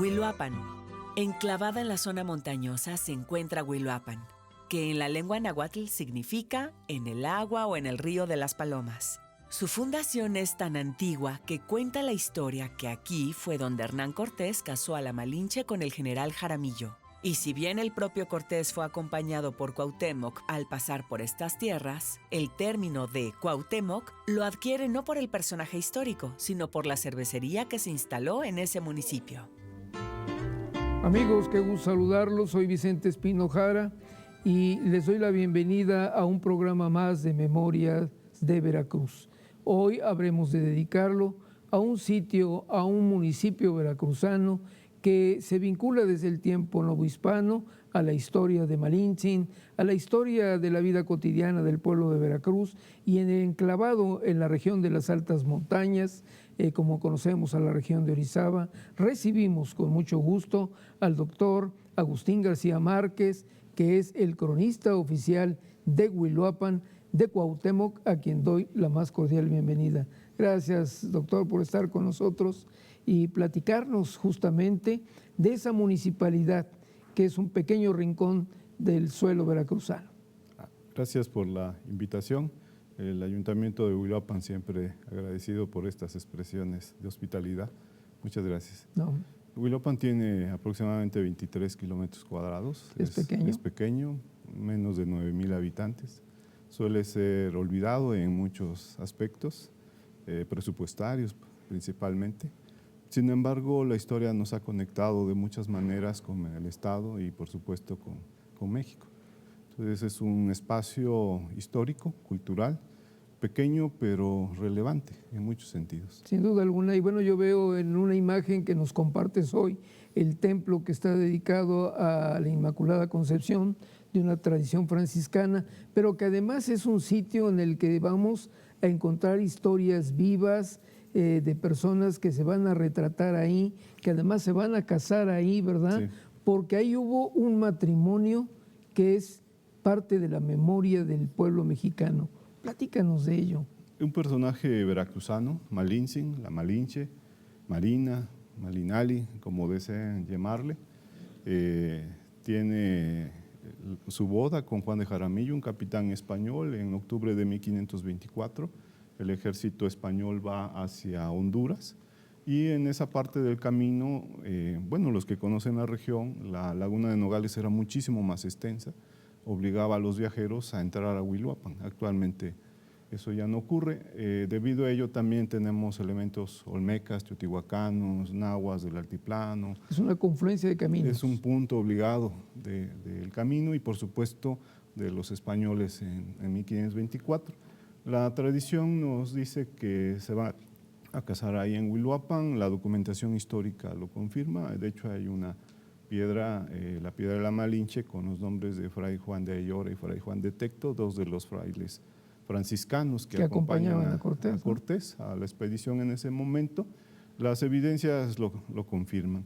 Huiloapan. Enclavada en la zona montañosa se encuentra Huiloapan, que en la lengua náhuatl significa en el agua o en el río de las palomas. Su fundación es tan antigua que cuenta la historia que aquí fue donde Hernán Cortés casó a la Malinche con el general Jaramillo. Y si bien el propio Cortés fue acompañado por Cuauhtémoc al pasar por estas tierras, el término de Cuauhtémoc lo adquiere no por el personaje histórico, sino por la cervecería que se instaló en ese municipio. Amigos, qué gusto saludarlos. Soy Vicente Espino Jara y les doy la bienvenida a un programa más de Memorias de Veracruz. Hoy habremos de dedicarlo a un sitio, a un municipio veracruzano que se vincula desde el tiempo novohispano a la historia de Malintzin, a la historia de la vida cotidiana del pueblo de Veracruz y enclavado en la región de las altas montañas, como conocemos a la región de Orizaba. Recibimos con mucho gusto al doctor Agustín García Márquez, que es el cronista oficial de Huiloapan, de Cuauhtémoc, a quien doy la más cordial bienvenida. Gracias, doctor, por estar con nosotros y platicarnos justamente de esa municipalidad que es un pequeño rincón del suelo veracruzano. Gracias por la invitación. El Ayuntamiento de Huiloapan siempre agradecido por estas expresiones de hospitalidad. Muchas gracias. No. Huiloapan tiene aproximadamente 23 kilómetros cuadrados. Es pequeño. Es pequeño, menos de 9,000 habitantes. Suele ser olvidado en muchos aspectos, presupuestarios principalmente. Sin embargo, la historia nos ha conectado de muchas maneras con el Estado y, por supuesto, con México. Entonces, es un espacio histórico, cultural, pequeño, pero relevante en muchos sentidos. Sin duda alguna. Y bueno, yo veo en una imagen que nos compartes hoy el templo que está dedicado a la Inmaculada Concepción, de una tradición franciscana, pero que además es un sitio en el que vamos a encontrar historias vivas, de personas que se van a retratar ahí, que además se van a casar ahí, ¿verdad? Sí. Porque ahí hubo un matrimonio que es parte de la memoria del pueblo mexicano. Platícanos de ello. Un personaje veracruzano, Malintzin, la Malinche, Marina, Malinali, como deseen llamarle, tiene su boda con Juan de Jaramillo, un capitán español, en octubre de 1524. El ejército español va hacia Honduras y en esa parte del camino, bueno, los que conocen la región, la laguna de Nogales era muchísimo más extensa, obligaba a los viajeros a entrar a Huiloapan. Actualmente eso ya no ocurre. Debido a ello también tenemos elementos olmecas, teotihuacanos, nahuas del altiplano. Es una confluencia de caminos. Es un punto obligado del camino y por supuesto de los españoles en 1524. La tradición nos dice que se va a casar ahí en Huiloapan, la documentación histórica lo confirma, de hecho hay una piedra, la piedra de la Malinche, con los nombres de Fray Juan de Ayora y Fray Juan de Tecto, dos de los frailes franciscanos que acompañaban a Cortés, ¿no? A la expedición en ese momento. Las evidencias lo confirman.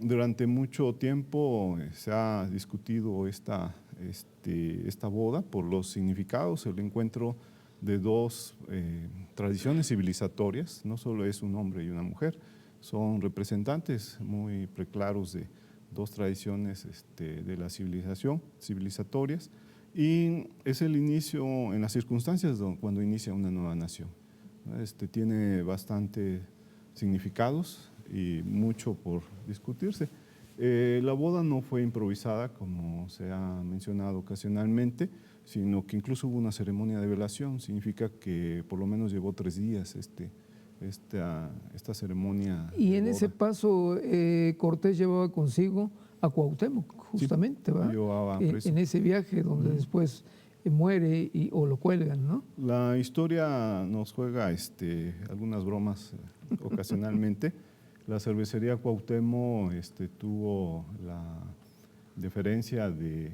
Durante mucho tiempo se ha discutido esta boda por los significados, el encuentro de dos tradiciones civilizatorias, no solo es un hombre y una mujer, son representantes muy preclaros de dos tradiciones de la civilización, civilizatorias, y es el inicio en las circunstancias cuando inicia una nueva nación. Tiene bastante significados y mucho por discutirse. La boda no fue improvisada, como se ha mencionado ocasionalmente, sino que incluso hubo una ceremonia de velación. Significa que por lo menos llevó 3 días esta ceremonia. Y en ese paso Cortés llevaba consigo a Cuauhtémoc, justamente, sí, ¿va? En ese viaje donde después muere o lo cuelgan, ¿no? La historia nos juega algunas bromas ocasionalmente. La cervecería Cuauhtémoc tuvo la deferencia de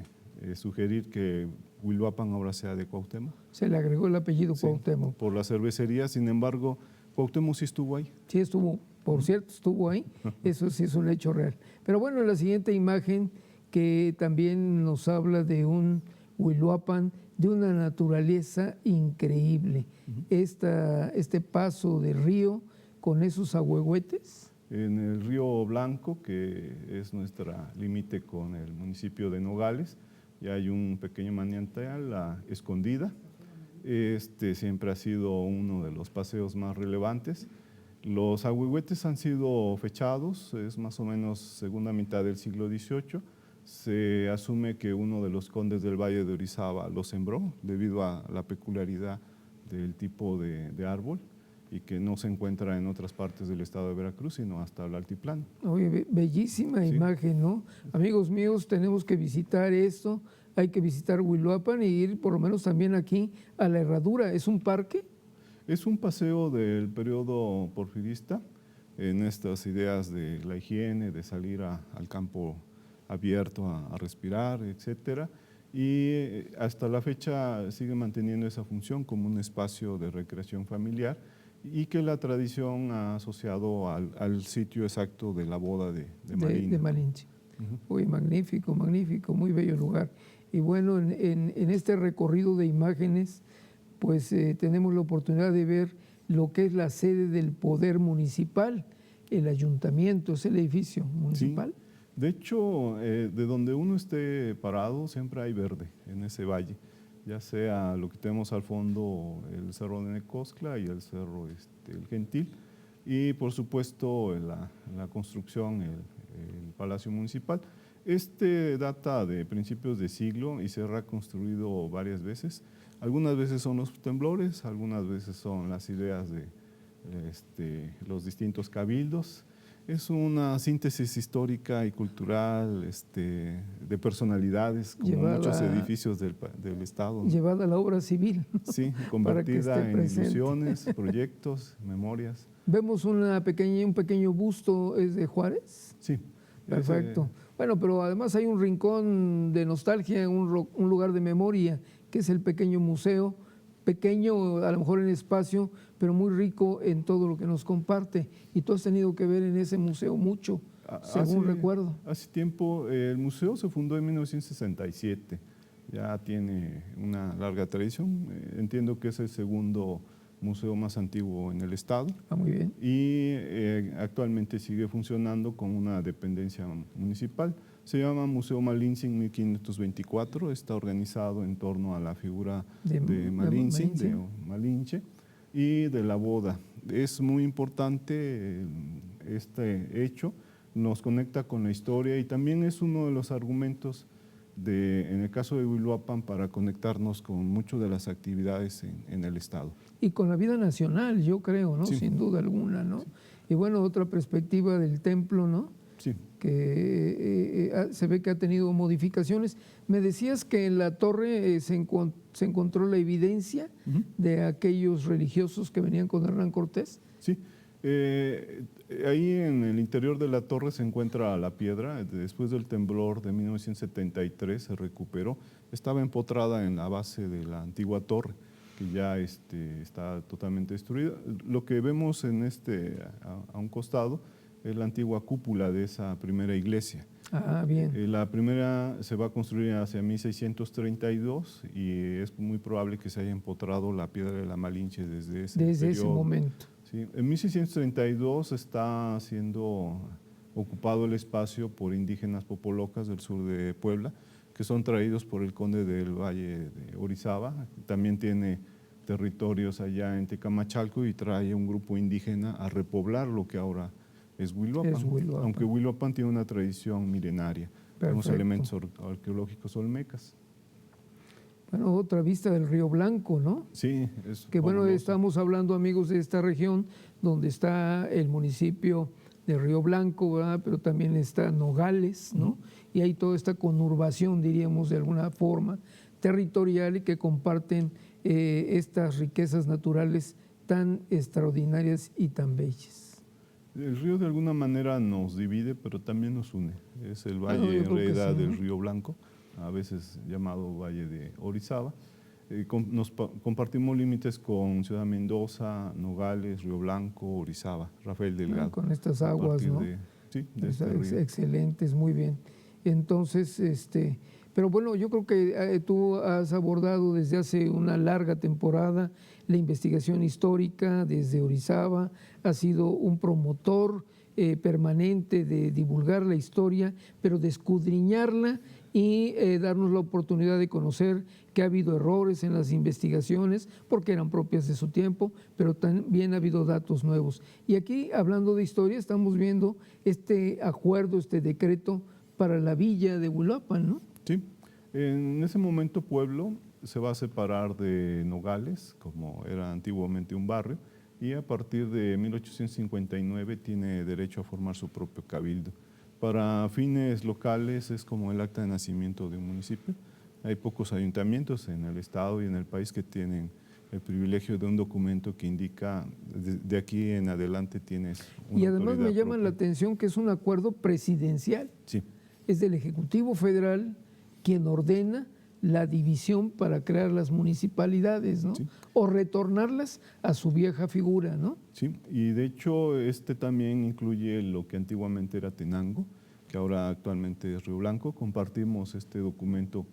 sugerir que Huiloapan ahora sea de Cuauhtémoc. Se le agregó el apellido Cuauhtémoc. Sí, por la cervecería, sin embargo, Cuauhtémoc sí estuvo ahí. Sí estuvo, por cierto, estuvo ahí. Eso sí es un hecho real. Pero bueno, la siguiente imagen que también nos habla de un Huiloapan de una naturaleza increíble. Este paso de río con esos ahuehuetes. en el río Blanco, que es nuestra límite con el municipio de Nogales, y hay un pequeño manantial, La Escondida. Este siempre ha sido uno de los paseos más relevantes. Los ahuehuetes han sido fechados, es más o menos segunda mitad del siglo XVIII. Se asume que uno de los condes del Valle de Orizaba lo sembró debido a la peculiaridad del tipo de árbol y que no se encuentra en otras partes del estado de Veracruz, sino hasta el altiplano. Oye, bellísima imagen, ¿no? Amigos míos, tenemos que visitar esto, hay que visitar Huiloapan y ir por lo menos también aquí a La Herradura. ¿Es un parque? Es un paseo del periodo porfirista en estas ideas de la higiene, de salir al campo abierto a respirar, etcétera. Y hasta la fecha sigue manteniendo esa función como un espacio de recreación familiar y que la tradición ha asociado al sitio exacto de la boda de Malinche. De Malinche. Uy, magnífico, magnífico, muy bello lugar. Y bueno, en este recorrido de imágenes, pues tenemos la oportunidad de ver lo que es la sede del poder municipal, el ayuntamiento, es el edificio municipal. Sí. De hecho, de donde uno esté parado, siempre hay verde en ese valle, ya sea lo que tenemos al fondo, el Cerro de Necoztla y el Cerro El Gentil, y por supuesto la construcción, el Palacio Municipal. Este data de principios de siglo y se ha reconstruido varias veces. Algunas veces son los temblores, algunas veces son las ideas de los distintos cabildos. Es una síntesis histórica y cultural de personalidades, como muchos edificios del Estado, ¿no? Llevada a la obra civil. Sí, convertida en ilusiones, proyectos, memorias. Vemos un pequeño busto, ¿es de Juárez? Sí. Perfecto. Bueno, pero además hay un rincón de nostalgia, un lugar de memoria, que es el pequeño museo, pequeño a lo mejor en espacio, pero muy rico en todo lo que nos comparte. Y tú has tenido que ver en ese museo mucho, según recuerdo. Hace tiempo, el museo se fundó en 1967, ya tiene una larga tradición, entiendo que es el segundo museo más antiguo en el estado. Ah, muy bien. Y actualmente sigue funcionando con una dependencia municipal. Se llama Museo Malinche 1524, está organizado en torno a la figura de Malinche y de la boda. Es muy importante este hecho, nos conecta con la historia y también es uno de los argumentos en el caso de Huiloapan para conectarnos con muchas de las actividades en el estado. Y con la vida nacional, yo creo, ¿no? Sí. Sin duda alguna, ¿no? Sí. Y bueno, otra perspectiva del templo, ¿no? Sí. Que se ve que ha tenido modificaciones. Me decías que en la torre se encontró la evidencia de aquellos religiosos que venían con Hernán Cortés. Sí. Ahí en el interior de la torre se encuentra la piedra. Después del temblor de 1973 se recuperó. Estaba empotrada en la base de la antigua torre, que ya está totalmente destruida. Lo que vemos a un costado es la antigua cúpula de esa primera iglesia. Ah, bien. La primera se va a construir hacia 1632 y es muy probable que se haya empotrado la piedra de la Malinche desde ese momento. Sí. En 1632 está siendo ocupado el espacio por indígenas popolocas del sur de Puebla, que son traídos por el conde del Valle de Orizaba. También tiene territorios allá en Tecamachalco y trae un grupo indígena a repoblar lo que ahora es Huiloapan. Aunque Huiloapan tiene una tradición milenaria, unos elementos arqueológicos olmecas. Bueno, otra vista del Río Blanco, ¿no? Sí, es que fabuloso. Bueno, estamos hablando, amigos, de esta región donde está el municipio de Río Blanco, ¿verdad? Pero también está Nogales, ¿no? Y hay toda esta conurbación, diríamos, de alguna forma, territorial y que comparten estas riquezas naturales tan extraordinarias y tan bellas. El río de alguna manera nos divide, pero también nos une. Es el valle en realidad del Río Blanco, a veces llamado Valle de Orizaba. Compartimos límites con Ciudad Mendoza, Nogales, Río Blanco, Orizaba, Rafael Delgado. Con estas aguas, ¿no? Excelentes, muy bien. Entonces, pero bueno, yo creo que tú has abordado desde hace una larga temporada la investigación histórica desde Orizaba, has sido un promotor permanente de divulgar la historia, pero de escudriñarla y darnos la oportunidad de conocer que ha habido errores en las investigaciones, porque eran propias de su tiempo, pero también ha habido datos nuevos. Y aquí, hablando de historia, estamos viendo este acuerdo, este decreto para la villa de Huiloapan, ¿no? Sí, en ese momento Pueblo se va a separar de Nogales, como era antiguamente un barrio, y a partir de 1859 tiene derecho a formar su propio cabildo. Para fines locales es como el acta de nacimiento de un municipio. Hay pocos ayuntamientos en el estado y en el país que tienen el privilegio de un documento que indica de aquí en adelante tienes una Y además me llama propia. la atención que es un acuerdo presidencial. Sí. Es del Ejecutivo Federal quien ordena la división para crear las municipalidades, ¿no? Sí. O retornarlas a su vieja figura, ¿no? Sí, y de hecho este también incluye lo que antiguamente era Tenango, que ahora actualmente es Río Blanco. Compartimos este documento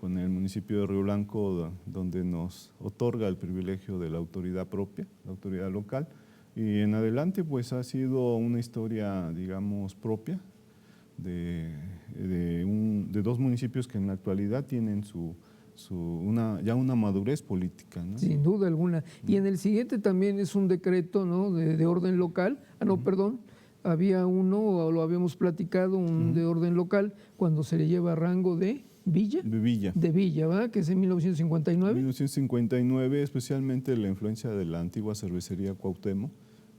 con el municipio de Río Blanco, donde nos otorga el privilegio de la autoridad propia, la autoridad local. Y en adelante pues ha sido una historia, digamos, propia de dos municipios que en la actualidad tienen ya una madurez política, ¿no? Sin duda alguna. Y en el siguiente también es un decreto, ¿no?, de orden local. Perdón, había uno, o lo habíamos platicado, de orden local, cuando se le lleva rango de villa. De Villa. De villa, ¿verdad? Que es en 1959. 1959, especialmente la influencia de la antigua cervecería Cuauhtémoc,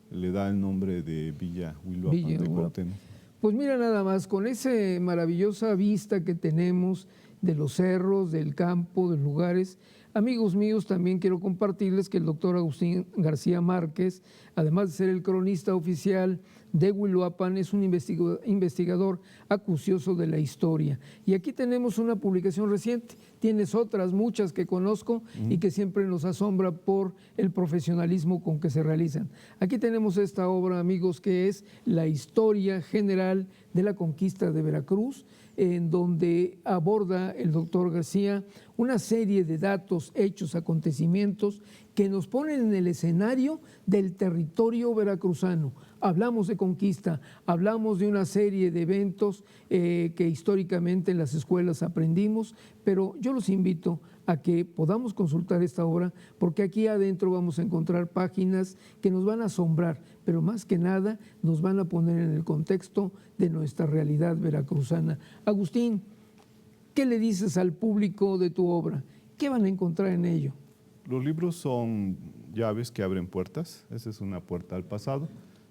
le da el nombre de Villa Huiloapan Villa de Huiloapan. Cuauhtémoc. Pues mira nada más, con esa maravillosa vista que tenemos de los cerros, del campo, de lugares, amigos míos, también quiero compartirles que el doctor Agustín García Márquez, además de ser el cronista oficial de Huiloapan, es un investigador acucioso de la historia. Y aquí tenemos una publicación reciente, tienes otras muchas que conozco y que siempre nos asombra por el profesionalismo con que se realizan. Aquí tenemos esta obra, amigos, que es La historia general de la conquista de Veracruz, en donde aborda el doctor García una serie de datos, hechos, acontecimientos que nos ponen en el escenario del territorio veracruzano. Hablamos de conquista, hablamos de una serie de eventos que históricamente en las escuelas aprendimos, pero yo los invito a que podamos consultar esta obra, porque aquí adentro vamos a encontrar páginas que nos van a asombrar, pero más que nada nos van a poner en el contexto de nuestra realidad veracruzana. Agustín, ¿qué le dices al público de tu obra? ¿Qué van a encontrar en ello? Los libros son llaves que abren puertas, esa es una puerta al pasado,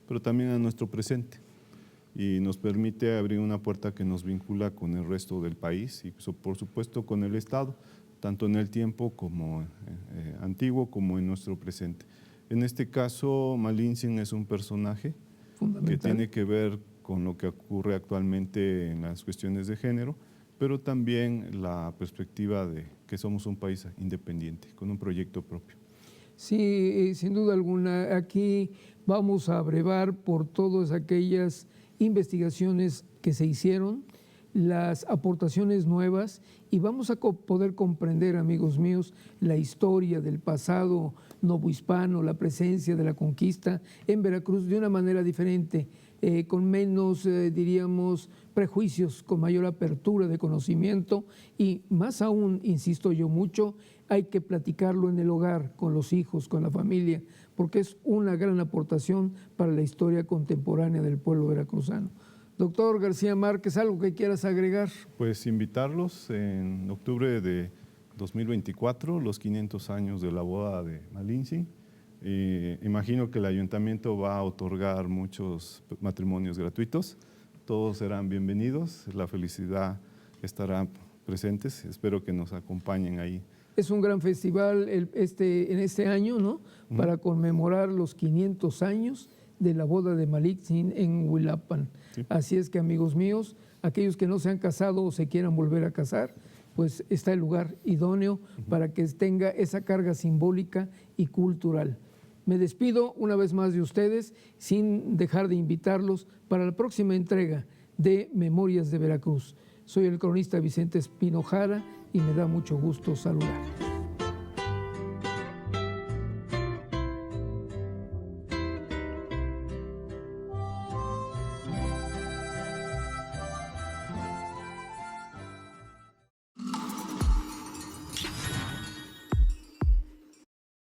pero también a nuestro presente, y nos permite abrir una puerta que nos vincula con el resto del país y por supuesto con el Estado, tanto en el tiempo como antiguo como en nuestro presente. En este caso, Malintzin es un personaje que tiene que ver con lo que ocurre actualmente en las cuestiones de género, pero también la perspectiva de que somos un país independiente, con un proyecto propio. Sí, sin duda alguna. Aquí vamos a abrevar por todas aquellas investigaciones que se hicieron, las aportaciones nuevas, y vamos a poder comprender, amigos míos, la historia del pasado novohispano, la presencia de la conquista en Veracruz de una manera diferente, con menos, diríamos, prejuicios, con mayor apertura de conocimiento, y más aún, insisto yo mucho, hay que platicarlo en el hogar, con los hijos, con la familia, porque es una gran aportación para la historia contemporánea del pueblo veracruzano. Doctor García Márquez, ¿algo que quieras agregar? Pues invitarlos en octubre de 2024, los 500 años de la boda de Malintzin. Imagino que el ayuntamiento va a otorgar muchos matrimonios gratuitos. Todos serán bienvenidos, la felicidad estará presentes. Espero que nos acompañen ahí. Es un gran festival en este año, ¿no? Para conmemorar los 500 años de la boda de Malintzin en Huiloapan. Sí. Así es que, amigos míos, aquellos que no se han casado o se quieran volver a casar, pues está el lugar idóneo para que tenga esa carga simbólica y cultural. Me despido una vez más de ustedes, sin dejar de invitarlos para la próxima entrega de Memorias de Veracruz. Soy el cronista Vicente Espino Jara y me da mucho gusto saludar.